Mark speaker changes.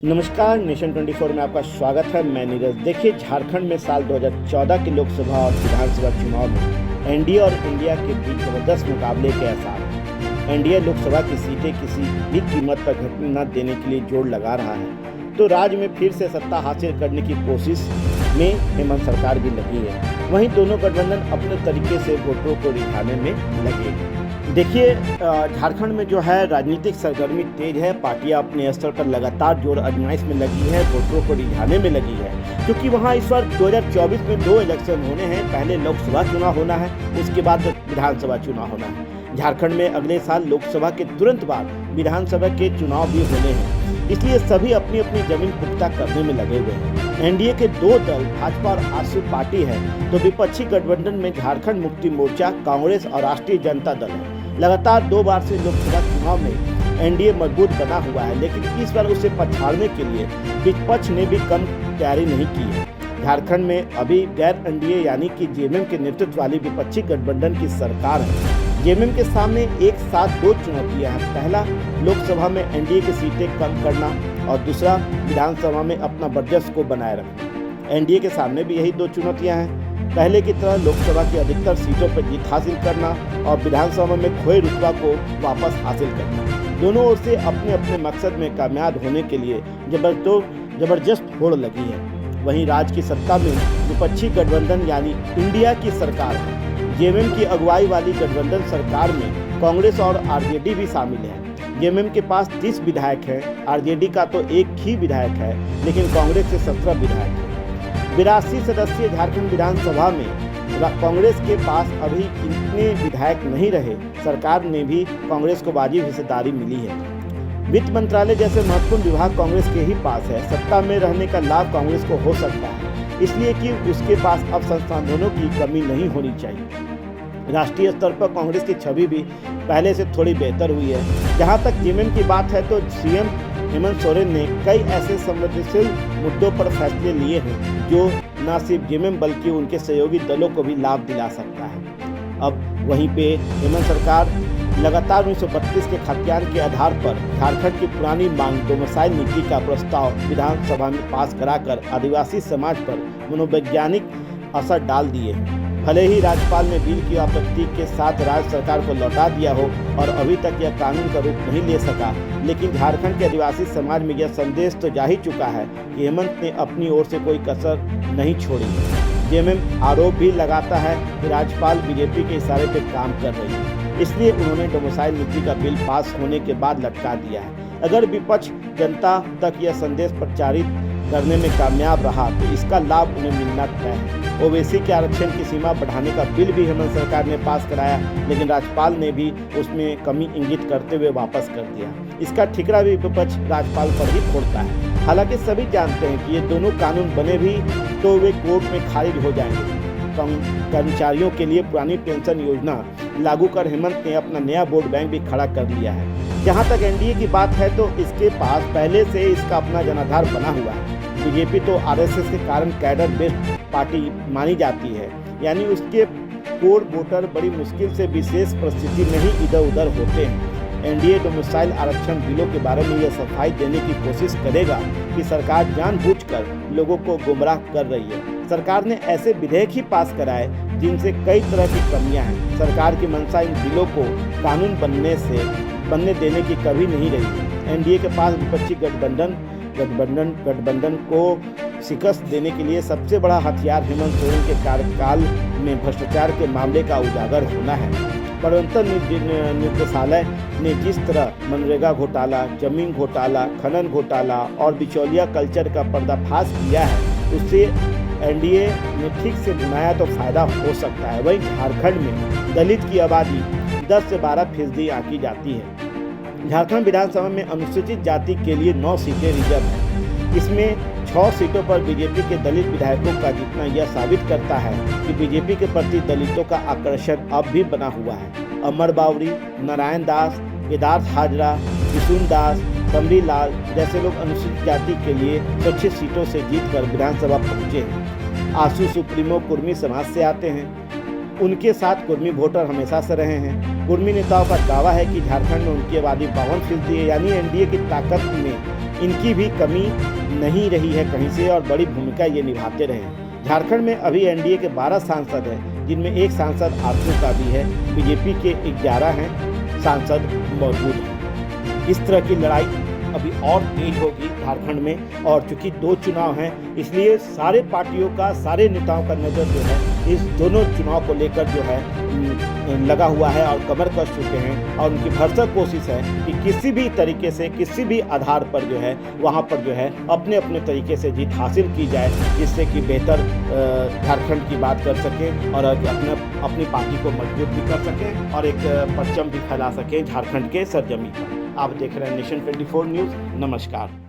Speaker 1: नमस्कार, नेशन 24 में आपका स्वागत है। मैं नीरज। देखिए, झारखंड में साल 2014 के लोकसभा और विधानसभा चुनाव में एनडीए और इंडिया के बीच जबरदस्त मुकाबले के आसार हैं। एनडीए लोकसभा की सीटें किसी भी कीमत पर घटने न देने के लिए जोर लगा रहा है, तो राज्य में फिर से सत्ता हासिल करने की कोशिश में हेमंत सरकार भी लगी है। वहीं दोनों गठबंधन अपने तरीके से वोटरों को रिझाने में लगे हैं। देखिए, झारखंड में जो है राजनीतिक सरगर्मी तेज है। पार्टियां अपने स्तर पर लगातार जोर आजमाइश में लगी है, वोटरों को रिझाने में लगी है, क्योंकि वहां इस बार 2024 में 2 इलेक्शन होने हैं। पहले लोकसभा चुनाव होना है, उसके बाद विधानसभा चुनाव होना है। झारखंड में अगले साल लोकसभा के तुरंत बाद विधानसभा के चुनाव भी होने हैं, इसलिए सभी अपनी अपनी जमीन पुख्ता करने में लगे हुए हैं। एनडीए के 2 दल भाजपा और आजसू पार्टी है, तो विपक्षी गठबंधन में झारखंड मुक्ति मोर्चा, कांग्रेस और राष्ट्रीय जनता दल है। लगातार 2 बार से लोकसभा चुनाव में एनडीए मजबूत बना हुआ है, लेकिन इस बार उसे पछाड़ने के लिए विपक्ष ने भी कम तैयारी नहीं की है। झारखंड में अभी गैर एनडीए यानी कि जेएमएम के नेतृत्व वाली विपक्षी गठबंधन की सरकार है। जेएमएम के सामने एक साथ 2 चुनौतियां हैं। पहला, लोकसभा में एनडीए की सीटें कम करना, और दूसरा, विधानसभा में अपना वर्चस्व को बनाए रखना। एनडीए के सामने भी यही 2 चुनौतियां हैं। पहले की तरह लोकसभा की अधिकतर सीटों पर जीत हासिल करना और विधानसभा में खोए रुतबा को वापस हासिल करना। दोनों ओर से अपने अपने मकसद में कामयाब होने के लिए जबरदस्त होड़ लगी है। वहीं राज्य की सत्ता में विपक्षी गठबंधन यानी इंडिया की सरकार है। जेएमएम की अगुवाई वाली गठबंधन सरकार में कांग्रेस और आरजेडी भी शामिल है। जेएमएम के पास 30 विधायक हैं, आरजेडी का तो 1 ही विधायक है, लेकिन कांग्रेस से 17 विधायक हैं। 82 सदस्यीय झारखंड विधानसभा में कांग्रेस के पास अभी इतने विधायक नहीं रहे। सरकार ने भी कांग्रेस को वाजिब हिस्सेदारी मिली है। वित्त मंत्रालय जैसे महत्वपूर्ण विभाग कांग्रेस के ही पास है। सत्ता में रहने का लाभ कांग्रेस को हो सकता है, इसलिए कि उसके पास अब संसाधनों की कमी नहीं होनी चाहिए। राष्ट्रीय स्तर पर कांग्रेस की छवि भी पहले से थोड़ी बेहतर हुई है। जहां तक जेएमएम की बात है, तो सीएम हेमंत सोरेन ने कई ऐसे संवेदनशील मुद्दों पर फैसले लिए हैं जो न सिर्फ जेएमएम बल्कि उनके सहयोगी दलों को भी लाभ दिला सकता है। अब वहीं पे हेमंत सरकार लगातार 1932 के खतियान के आधार पर झारखंड की पुरानी मांग डोमिसाइल नीति का प्रस्ताव विधानसभा में पास कराकर आदिवासी समाज पर मनोवैज्ञानिक असर डाल दिए हैं। भले ही राज्यपाल ने बिल की आपत्ति के साथ राज्य सरकार को लौटा दिया हो और अभी तक यह कानून का रूप नहीं ले सका, लेकिन झारखंड के आदिवासी समाज में यह संदेश तो जा ही चुका है कि हेमंत ने अपनी ओर से कोई कसर नहीं छोड़ी। जेएमएम आरोप भी लगाता है कि राज्यपाल बीजेपी के इशारे पर काम कर रही है, इसलिए उन्होंने डोमिसाइल नीति का बिल पास होने के बाद लटका दिया है। अगर विपक्ष जनता तक यह संदेश प्रचारित करने में कामयाब रहा तो इसका लाभ उन्हें मिलना तय है। ओबीसी के आरक्षण की सीमा बढ़ाने का बिल भी हेमंत सरकार ने पास कराया, लेकिन राज्यपाल ने भी उसमें कमी इंगित करते हुए वापस कर दिया। इसका ठिकरा भी विपक्ष राज्यपाल पर ही फोड़ता है। हालांकि सभी जानते हैं कि ये दोनों कानून बने भी तो वे कोर्ट में खारिज हो जाएंगे। कर्मचारियों के लिए पुरानी पेंशन योजना लागू कर हेमंत ने अपना नया वोट बैंक भी खड़ा कर लिया है। जहां तक एनडीए की बात है, तो इसके पास पहले से इसका अपना जनाधार बना हुआ है। बीजेपी तो आरएसएस के कारण कैडर बेस्ड पार्टी मानी जाती है, यानी उसके कोर वोटर बड़ी मुश्किल से विशेष परिस्थिति में ही इधर उधर होते हैं। एनडीए डोमिसाइल आरक्षण बिलों के बारे में यह सफाई देने की कोशिश करेगा कि सरकार जानबूझकर लोगों को गुमराह कर रही है। सरकार ने ऐसे विधेयक ही पास कराए जिनसे कई तरह की कमियां हैं। सरकार की मंशा इन बिलों को कानून बनने देने की कभी नहीं रही। एनडीए के पास विपक्षी गठबंधन को शिकस्त देने के लिए सबसे बड़ा हथियार हेमंत सोरेन के कार्यकाल में भ्रष्टाचार के मामले का उजागर होना है। प्रवर्तन निदेशालय ने जिस तरह मनरेगा घोटाला, जमीन घोटाला, खनन घोटाला और बिचौलिया कल्चर का पर्दाफाश किया है, उससे एनडीए ने ठीक से बुनाया तो फायदा हो सकता है। वहीं झारखंड में दलित की आबादी 10 से 12% आंकी जाती है। झारखंड विधानसभा में अनुसूचित जाति के लिए 9 सीटें रिजर्व हैं। इसमें 6 सीटों पर बीजेपी के दलित विधायकों का जीतना यह साबित करता है कि बीजेपी के प्रति दलितों का आकर्षण अब भी बना हुआ है। अमर बावरी, नारायण दास, केदार हाजरा, किशुन दास, समरी लाल जैसे लोग अनुसूचित जाति के लिए स्वच्छित सीटों से जीतकर विधानसभा पहुंचे हैं। आजसू सुप्रीमो कुर्मी समाज से आते हैं, उनके साथ कुर्मी वोटर हमेशा से रहे हैं। कुर्मी नेताओं का दावा है कि झारखंड में उनकी आबादी 52% है, यानी एनडीए की ताकत में इनकी भी कमी नहीं रही है कहीं से, और बड़ी भूमिका ये निभाते रहे। झारखंड में अभी एनडीए के 12 सांसद हैं, जिनमें एक सांसद आरसू का भी है। बीजेपी के 11 हैं सांसद मौजूद हैं। इस तरह की लड़ाई अभी और तेज होगी झारखंड में, और चूंकि 2 चुनाव हैं इसलिए सारे पार्टियों का, सारे नेताओं का नज़र जो है इस दोनों चुनाव को लेकर जो है लगा हुआ है और कमर कस चुके हैं। और उनकी भरसक कोशिश है कि किसी भी तरीके से, किसी भी आधार पर जो है वहाँ पर जो है अपने अपने तरीके से जीत हासिल की जाए, जिससे कि बेहतर झारखंड की बात कर सकें और अपनी पार्टी को मजबूत भी कर सकें और एक परचम भी फैला सकें झारखंड के सरजमी पर। आप देख रहे हैं नेशन 24 न्यूज़। नमस्कार।